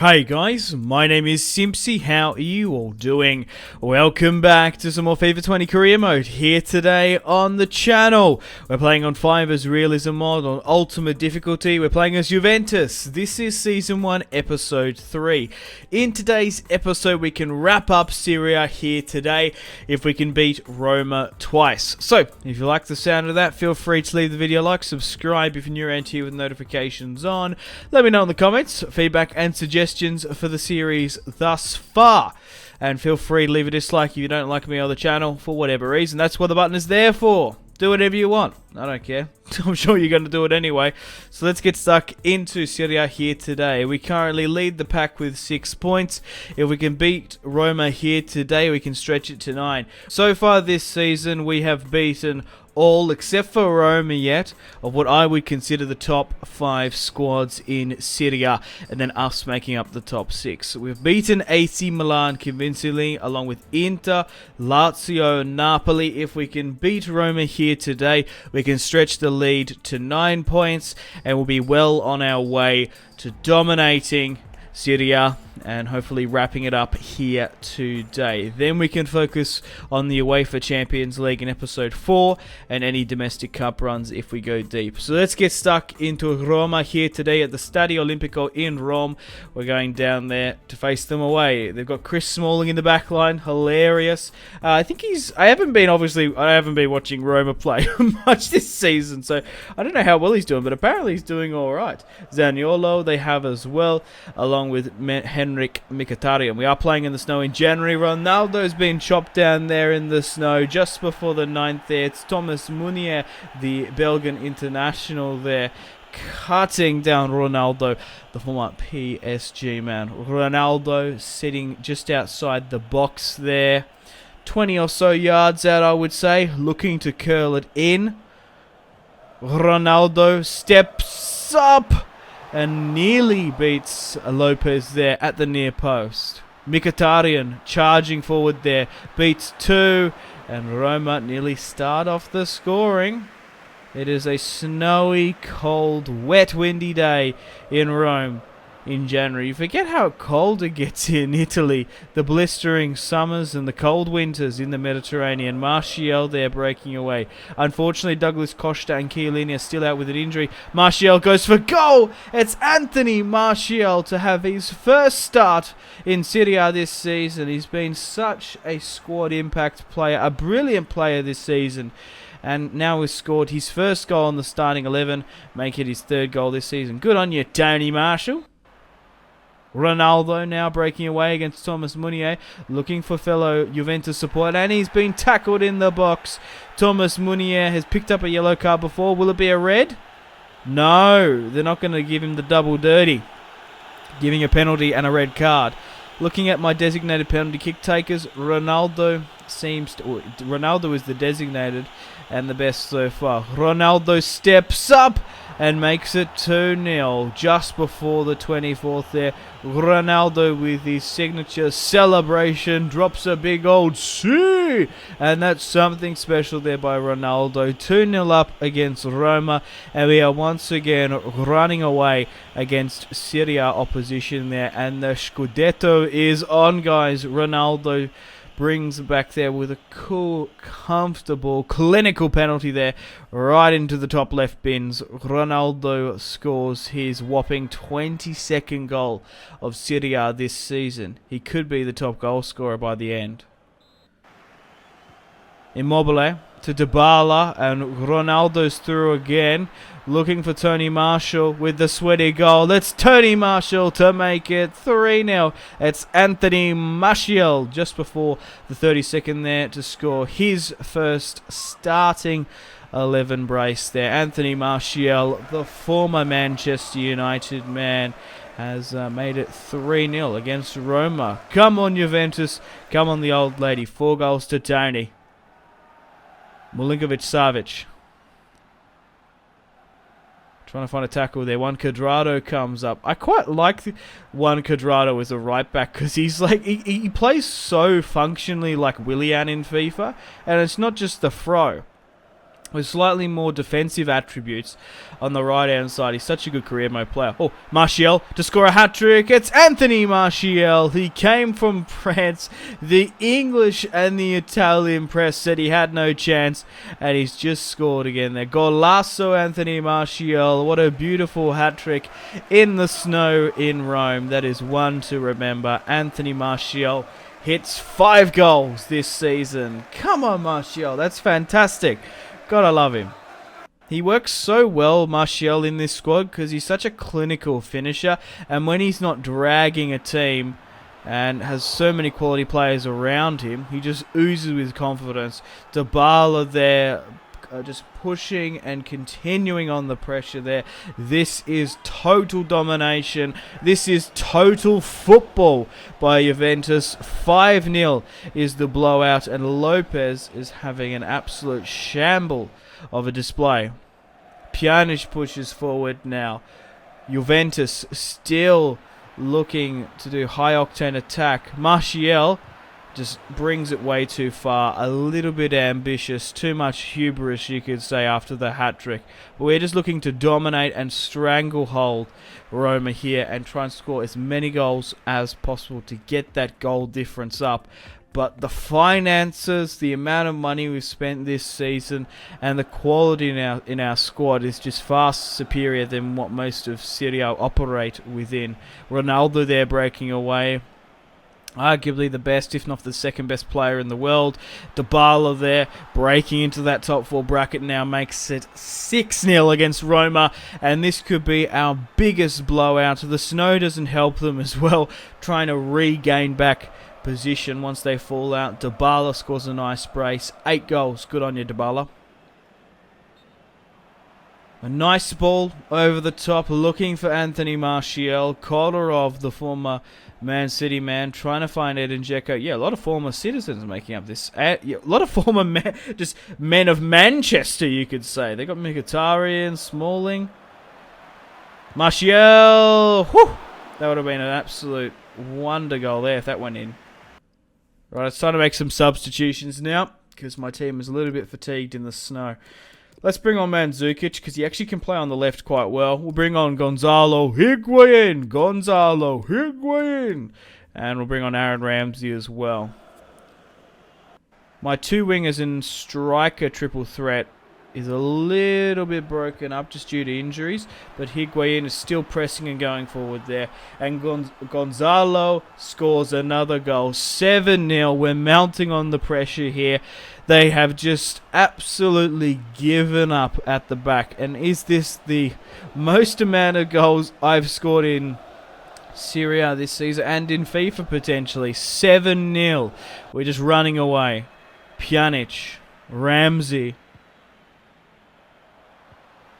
Hey guys, my name is Simpzy. How are you all doing? Welcome back to some more FIFA 20 Career Mode here today on the channel. We're playing on Fifa's realism mod on ultimate difficulty. We're playing as Juventus. This is Season 1, Episode 3. In today's episode, we can wrap up Serie here today if we can beat Roma twice. So, if you like the sound of that, feel free to leave the video a like, subscribe if you're new around here with notifications on. Let me know in the comments, feedback and suggestions for the series thus far, and feel free to leave a dislike if you don't like me or the channel for whatever reason. That's what the button is there for. Do whatever you want, I don't care. I'm sure you're going to do it anyway. So let's get stuck into Serie here today. We currently lead the pack with 6 points. If we can beat Roma here today, we can stretch it to 9. So far this season we have beaten all except for Roma yet of what I would consider the top 5 squads in Serie, and then us making up the top 6. We've beaten AC Milan convincingly along with Inter, Lazio, Napoli. If we can beat Roma here today, we can stretch the lead to 9 points and we'll be well on our way to dominating Serie and hopefully wrapping it up here today. Then we can focus on the UEFA Champions League in episode 4 and any domestic cup runs if we go deep. So let's get stuck into Roma here today at the Stadio Olimpico in Rome. We're going down there to face them away. They've got Chris Smalling in the back line, hilarious. I haven't been watching Roma play much this season, so I don't know how well he's doing, but apparently he's doing alright. Zaniolo they have as well, along with Henrik Mkhitaryan. We are playing in the snow in January. Ronaldo's been chopped down there in the snow just before the 9th there. It's Thomas Meunier, the Belgian international there, cutting down Ronaldo, the former PSG man. Ronaldo sitting just outside the box there, 20 or so yards out I would say, looking to curl it in. Ronaldo steps up and nearly beats Lopez there at the near post. Mkhitaryan charging forward there, beats 2, and Roma nearly start off the scoring. It is a snowy, cold, wet, windy day in Rome in January. You forget how cold it gets in Italy. The blistering summers and the cold winters in the Mediterranean. Martial there breaking away. Unfortunately, Douglas Costa and Chiellini are still out with an injury. Martial goes for goal. It's Anthony Martial to have his first start in Serie this season. He's been such a squad impact player, a brilliant player this season, and now has scored his first goal in the starting 11, making it his 3rd goal this season. Good on you, Tony Marshall. Ronaldo now breaking away against Thomas Meunier, looking for fellow Juventus support, and he's been tackled in the box. Thomas Meunier has picked up a yellow card before. Will it be a red? No, they're not going to give him the double dirty, giving a penalty and a red card. Looking at my designated penalty kick takers, Ronaldo is the designated and the best so far. Ronaldo steps up and makes it 2-0 just before the 24th there. Ronaldo with his signature celebration drops a big old "sí!" and that's something special there by Ronaldo. 2-0 up against Roma, and we are once again running away against Serie opposition there, and the Scudetto is on, guys. Ronaldo brings back there with a cool, comfortable, clinical penalty there, right into the top left bins. Ronaldo scores his whopping 22nd goal of Serie this season. He could be the top goal scorer by the end. Immobile to Dybala, and Ronaldo's through again, looking for Tony Marshall with the sweaty goal. It's Tony Marshall to make it 3-0. It's Anthony Martial just before the 32nd there to score his first starting 11 brace there. Anthony Martial, the former Manchester United man, has made it 3-0 against Roma. Come on, Juventus. Come on, the old lady. 4 goals to Tony. Milinkovic-Savic trying to find a tackle there. Juan Cuadrado comes up. I quite like Juan Cuadrado as a right back because he's like he plays so functionally like Willian in FIFA, and it's not just the throw. with slightly more defensive attributes on the right-hand side. He's such a good career mode player. Oh, Martial to score a hat-trick. It's Anthony Martial. He came from France. The English and the Italian press said he had no chance, and he's just scored again there. Golazo Anthony Martial. What a beautiful hat-trick in the snow in Rome. That is one to remember. Anthony Martial hits 5 goals this season. Come on, Martial. That's fantastic. Gotta love him. He works so well, Martial, in this squad because he's such a clinical finisher, and when he's not dragging a team and has so many quality players around him, he just oozes with confidence. Dybala there just pushing and continuing on the pressure there. This is total domination. This is total football by Juventus. 5-0 is the blowout, and Lopez is having an absolute shamble of a display. Pjanic pushes forward now. Juventus still looking to do high-octane attack. Martial just brings it way too far. A little bit ambitious. Too much hubris, you could say, after the hat-trick. But we're just looking to dominate and stranglehold Roma here and try and score as many goals as possible to get that goal difference up. But the finances, the amount of money we've spent this season, and the quality in our squad is just far superior than what most of Serie operate within. Ronaldo there breaking away. Arguably the best, if not the second best player in the world. Dybala there, breaking into that top 4 bracket now, makes it 6-0 against Roma. And this could be our biggest blowout. The snow doesn't help them as well, trying to regain back position once they fall out. Dybala scores a nice brace. 8 goals. Good on you, Dybala. A nice ball over the top, looking for Anthony Martial. Kolarov, the former Man City man, trying to find Edin Dzeko. Yeah, a lot of former citizens making up this. A lot of former just men of Manchester, you could say. They got Mkhitaryan, Smalling. Martial. Whew, that would have been an absolute wonder goal there if that went in. Right, it's time to make some substitutions now because my team is a little bit fatigued in the snow. Let's bring on Mandzukic because he actually can play on the left quite well. We'll bring on Gonzalo Higuain. And we'll bring on Aaron Ramsey as well. My 2 wingers in striker triple threat is a little bit broken up just due to injuries, but Higuain is still pressing and going forward there. And Gonzalo scores another goal. 7-0. We're mounting on the pressure here. They have just absolutely given up at the back. And is this the most amount of goals I've scored in Serie this season and in FIFA potentially? 7-0. We're just running away. Pjanic, Ramsey,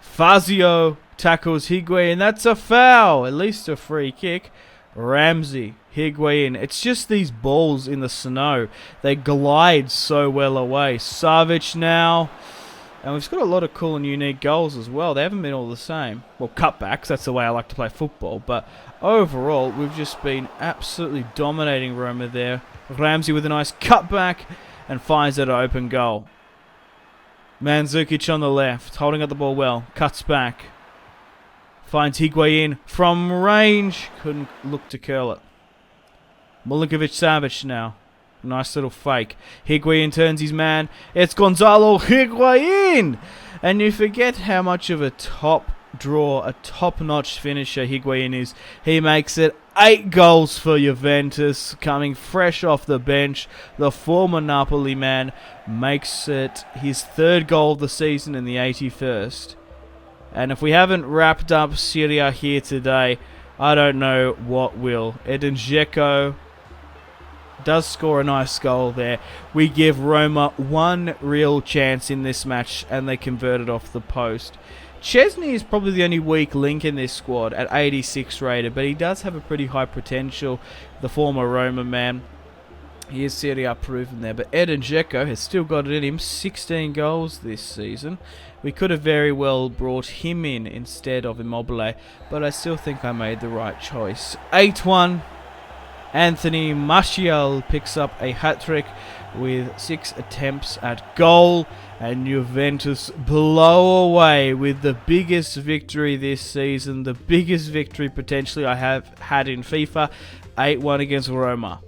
Fazio tackles Higuain. That's a foul. At least a free kick. Ramsey, Higuain. It's just these balls in the snow. They glide so well away. Savic now. And we've got a lot of cool and unique goals as well. They haven't been all the same. Well, cutbacks. That's the way I like to play football. But overall, we've just been absolutely dominating Roma there. Ramsey with a nice cutback and finds that open goal. Mandzukic on the left, holding up the ball well, cuts back, finds Higuain from range, couldn't look to curl it. Milinkovic-Savic now, nice little fake. Higuain turns his man, it's Gonzalo Higuain! And you forget how much of a top draw, a top-notch finisher Higuain is. He makes it 8 goals for Juventus, coming fresh off the bench. The former Napoli man makes it his 3rd goal of the season in the 81st. And if we haven't wrapped up Serie here today, I don't know what will. Edin Dzeko does score a nice goal there. We give Roma 1 real chance in this match, and they convert it off the post. Chesney is probably the only weak link in this squad at 86 rated, but he does have a pretty high potential, the former Roma man. He is Serie proven there, but Edin Dzeko has still got it in him, 16 goals this season. We could have very well brought him in instead of Immobile, but I still think I made the right choice. 8-1, Anthony Martial picks up a hat-trick with 6 attempts at goal, and Juventus blow away with the biggest victory this season, the biggest victory potentially I have had in FIFA, 8-1 against Roma.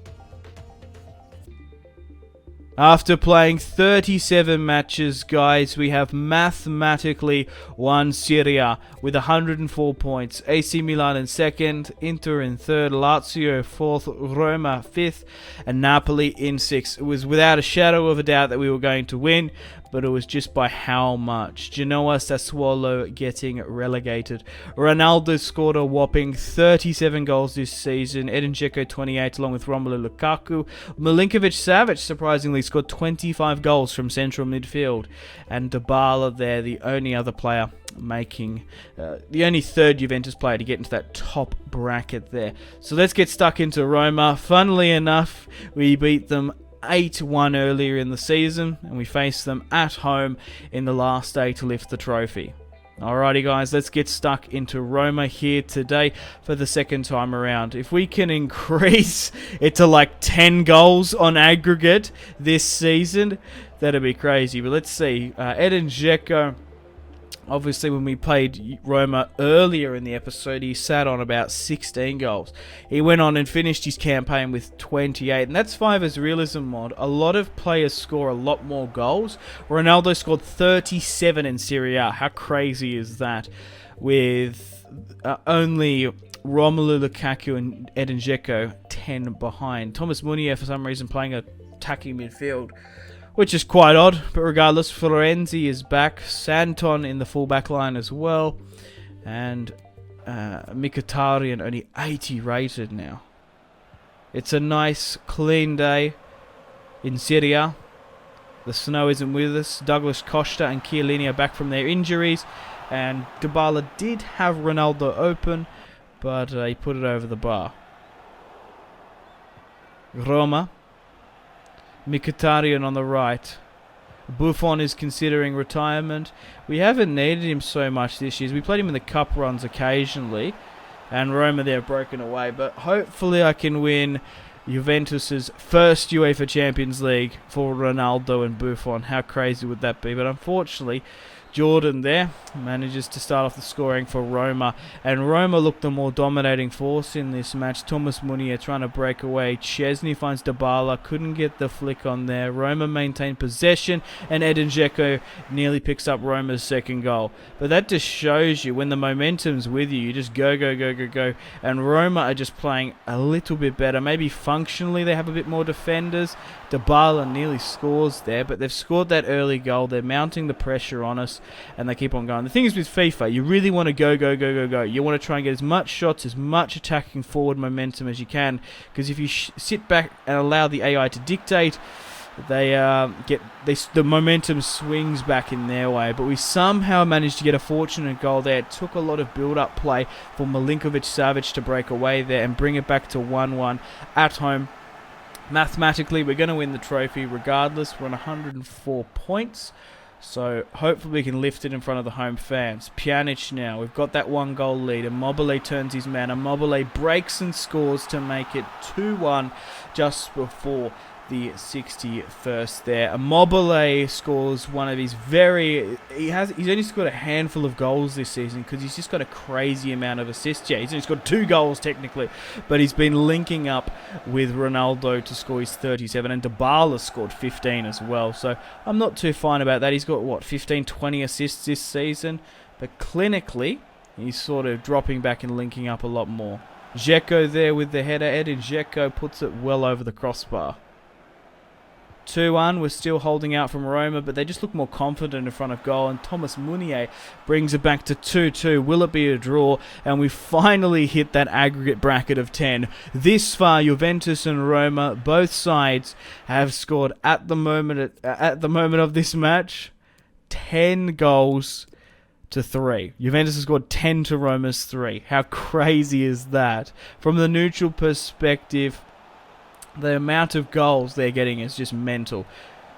After playing 37 matches, guys, we have mathematically won Serie with 104 points. AC Milan in 2nd, Inter in 3rd, Lazio 4th, Roma 5th, and Napoli in 6th. It was without a shadow of a doubt that we were going to win, but it was just by how much. Genoa Sassuolo getting relegated. Ronaldo scored a whopping 37 goals this season. Edin Dzeko 28 along with Romelu Lukaku. Milinkovic-Savic surprisingly scored 25 goals from central midfield. And Dybala there, the only other player making, the only third Juventus player to get into that top bracket there. So let's get stuck into Roma. Funnily enough, we beat them 8-1 earlier in the season, and we faced them at home in the last day to lift the trophy. Alrighty guys, let's get stuck into Roma here today for the second time around. If we can increase it to like 10 goals on aggregate this season, that'd be crazy. But let's see. Edin Dzeko, obviously when we played Roma earlier in the episode, he sat on about 16 goals. He went on and finished his campaign with 28, and that's Fifa's realism mod. A lot of players score a lot more goals. Ronaldo scored 37 in Serie A. How crazy is that? With only Romelu Lukaku and Edin Dzeko 10 behind. Thomas Meunier, for some reason, playing attacking midfield, which is quite odd, but regardless, Florenzi is back. Santon in the full-back line as well. And Mkhitaryan only 80 rated now. It's a nice, clean day in Serie A. The snow isn't with us. Douglas Costa and Chiellini are back from their injuries. And Dybala did have Ronaldo open, but he put it over the bar. Roma. Mkhitaryan on the right. Buffon is considering retirement. We haven't needed him so much this year. We played him in the cup runs occasionally, and Roma there broken away. But hopefully I can win Juventus's first UEFA Champions League for Ronaldo and Buffon. How crazy would that be? But unfortunately, Jordan there manages to start off the scoring for Roma, and Roma looked the more dominating force in this match. Thomas Meunier trying to break away. Chesney finds Dybala, couldn't get the flick on there. Roma maintained possession, and Edin Dzeko nearly picks up Roma's second goal. But that just shows you when the momentum's with you, you just go, go, go, go, go. And Roma are just playing a little bit better. Maybe functionally they have a bit more defenders. Dybala nearly scores there, but they've scored that early goal. They're mounting the pressure on us, and they keep on going. The thing is with FIFA, you really want to go, go, go, go, go. You want to try and get as much shots, as much attacking forward momentum as you can, because if you sit back and allow the AI to dictate, the momentum swings back in their way. But we somehow managed to get a fortunate goal there. It took a lot of build-up play for Milinkovic-Savic to break away there and bring it back to 1-1 at home. Mathematically, we're going to win the trophy regardless. We're on 104 points. So hopefully we can lift it in front of the home fans. Pjanic now. We've got that 1-goal lead. Immobile turns his man. Immobile breaks and scores to make it 2-1 just before the 61st there. Immobile scores one of his he's only scored a handful of goals this season because he's just got a crazy amount of assists. Yeah, he's only scored 2 goals technically, but he's been linking up with Ronaldo to score his 37, and Dybala scored 15 as well. So I'm not too fine about that. He's got, what, 15, 20 assists this season, but clinically he's sort of dropping back and linking up a lot more. Dzeko there with the header. Edin Dzeko puts it well over the crossbar. 2-1, we're still holding out from Roma, but they just look more confident in front of goal, and Thomas Meunier brings it back to 2-2. Will it be a draw? And we finally hit that aggregate bracket of 10. This far, Juventus and Roma, both sides, have scored at the moment of this match 10 goals to 3. Juventus has scored 10 to Roma's 3. How crazy is that? From the neutral perspective, the amount of goals they're getting is just mental.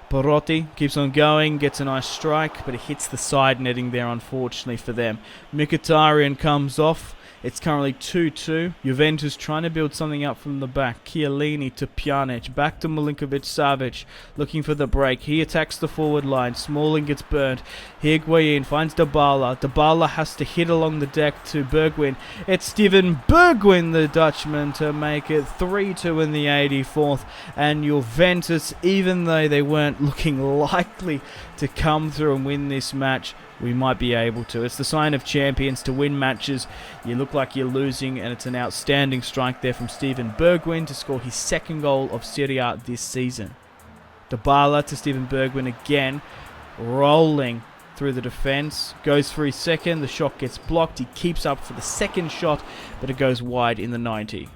Perotti keeps on going, gets a nice strike, but it hits the side netting there, unfortunately for them. Mkhitaryan comes off, It's currently 2-2. Juventus trying to build something up from the back. Chiellini to Pjanic. Back to Milinkovic-Savic. Looking for the break. He attacks the forward line. Smalling gets burned. Higuain finds Dybala. Dybala has to hit along the deck to Bergwijn. It's Steven Bergwijn, the Dutchman, to make it 3-2 in the 84th. And Juventus, even though they weren't looking likely to come through and win this match, we might be able to. It's the sign of champions to win matches. You look like you're losing, and it's an outstanding strike there from Steven Bergwijn to score his second goal of Serie A this season. Dybala to Steven Bergwijn again, rolling through the defense, goes for his second, the shot gets blocked, he keeps up for the second shot, but it goes wide in the 90.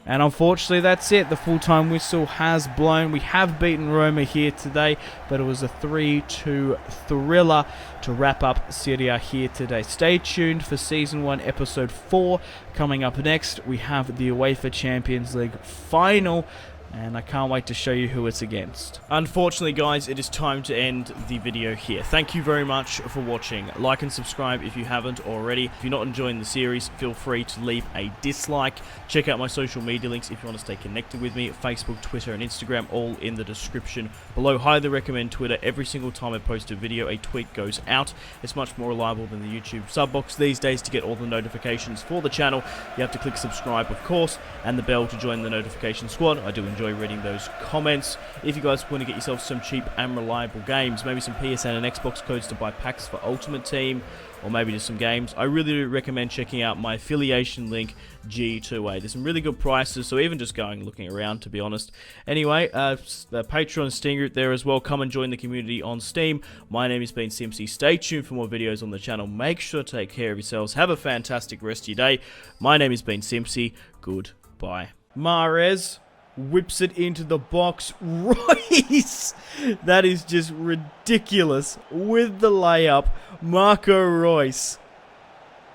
And unfortunately that's it, the full-time whistle has blown. We have beaten Roma here today, but it was a 3-2 thriller to wrap up Serie A here today. Stay tuned for Season 1 Episode 4 coming up next. We have the UEFA Champions League final, and I can't wait to show you who it's against. Unfortunately, guys, it is time to end the video here. Thank you very much for watching. Like and subscribe if you haven't already. If you're not enjoying the series, feel free to leave a dislike. Check out my social media links if you want to stay connected with me. Facebook, Twitter, and Instagram, all in the description below. Highly recommend Twitter. Every single time I post a video, a tweet goes out. It's much more reliable than the YouTube sub box these days. To get all the notifications for the channel, you have to click subscribe, of course, and the bell to join the notification squad. I do enjoy reading those comments. If you guys want to get yourself some cheap and reliable games, maybe some PSN and Xbox codes to buy packs for Ultimate Team, or maybe just some games, I really do recommend checking out my affiliation link, G2A. There's some really good prices, so even just going looking around, to be honest. Anyway, the Patreon and Steam group there as well. Come and join the community on Steam. My name has been Simpzy. Stay tuned for more videos on the channel. Make sure to take care of yourselves. Have a fantastic rest of your day. My name has been Simpzy. Goodbye. Mahrez whips it into the box. Royce! That is just ridiculous. With the layup, Marco Reus